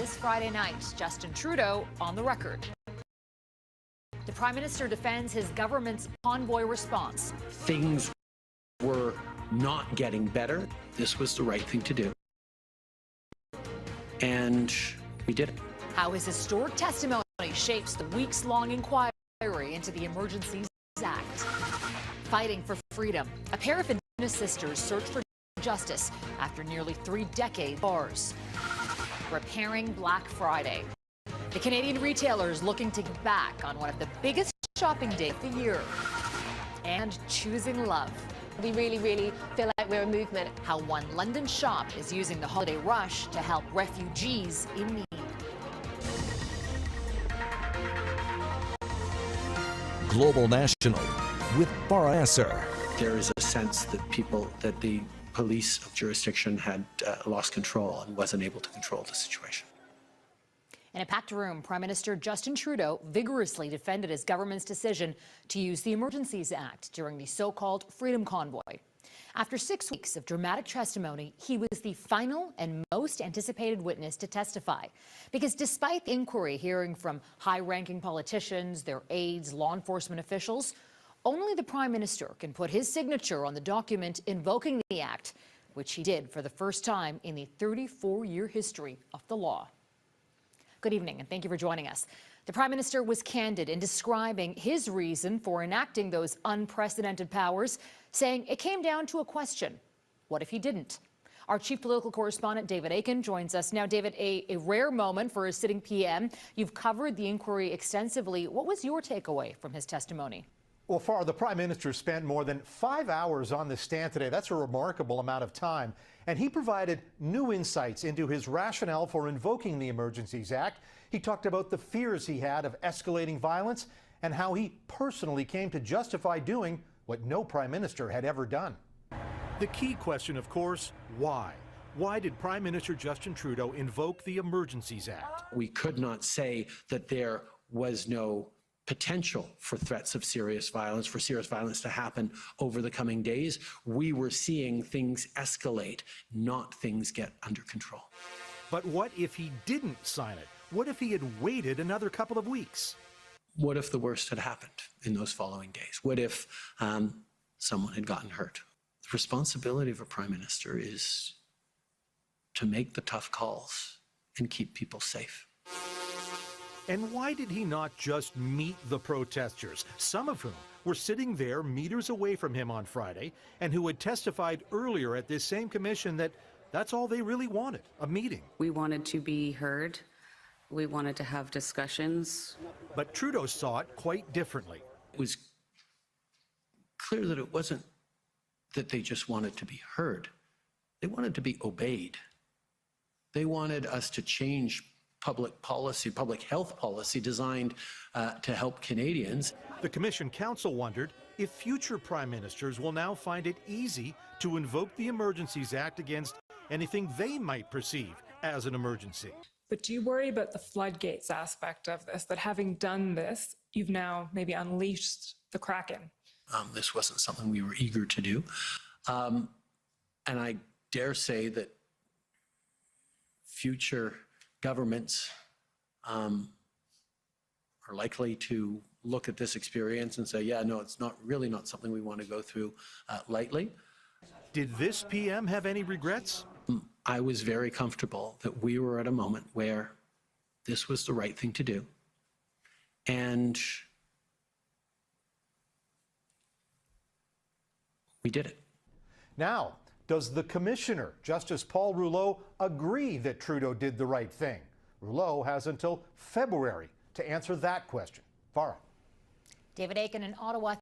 this Friday night. Justin Trudeau on the record. The Prime Minister defends his government's convoy response. Things were not getting better. This was the right thing to do. And we did it. How his historic testimony shapes the weeks-long inquiry into the Emergencies Act. Fighting for freedom. A pair of Indigenous sisters search for justice after nearly 3 decades bars. Repairing Black Friday. The Canadian retailers looking to get back on one of the biggest shopping days of the year. And choosing love. We really feel like we're a movement. How one London shop is using the holiday rush to help refugees in need. Global National with Farah Esser. There is a sense that the police of jurisdiction had lost control and wasn't able to control the situation. In a packed room, Prime Minister Justin Trudeau vigorously defended his government's decision to use the Emergencies Act during the so-called Freedom Convoy. After 6 weeks of dramatic testimony, he was the final and most anticipated witness to testify. Because despite the inquiry hearing from high-ranking politicians, their aides, law enforcement officials, only the Prime Minister can put his signature on the document invoking the Act, which he did for the first time in the 34-year history of the law. Good evening, and thank you for joining us. The Prime Minister was candid in describing his reason for enacting those unprecedented powers, saying it came down to a question: what if he didn't? Our chief political correspondent, David Aiken, joins us now. David, a rare moment for a sitting PM. You've covered the inquiry extensively. What was your takeaway from his testimony? Well, Farah, the Prime Minister spent more than 5 hours on the stand today. That's a remarkable amount of time. And he provided new insights into his rationale for invoking the Emergencies Act. He talked about the fears he had of escalating violence and how he personally came to justify doing what no Prime Minister had ever done. The key question, of course, why? Why did Prime Minister Justin Trudeau invoke the Emergencies Act? We could not say that there was no potential for threats of serious violence to happen over the coming days. We were seeing things escalate, not things get under control. But what if he didn't sign it? What if he had waited another couple of weeks? What if the worst had happened in those following days? What if someone had gotten hurt? The responsibility of a Prime Minister is to make the tough calls and keep people safe. And why did he not just meet the protesters, some of whom were sitting there meters away from him on Friday and who had testified earlier at this same commission that that's all they really wanted, a meeting? We wanted to be heard. We wanted to have discussions. But Trudeau saw it quite differently. It was clear that it wasn't that they just wanted to be heard. They wanted to be obeyed. They wanted us to change public policy, public health policy designed to help Canadians. The Commission Council wondered if future Prime Ministers will now find it easy to invoke the Emergencies Act against anything they might perceive as an emergency. But do you worry about the floodgates aspect of this, that having done this, you've now maybe unleashed the Kraken? This wasn't something we were eager to do. And I dare say that future governments are likely to look at this experience and say, yeah, no, it's really not something we want to go through lightly. Did this PM have any regrets? I was very comfortable that we were at a moment where this was the right thing to do. And we did it. Now, does the Commissioner, Justice Paul Rouleau, agree that Trudeau did the right thing? Rouleau has until February to answer that question. Farah. David Aiken in Ottawa.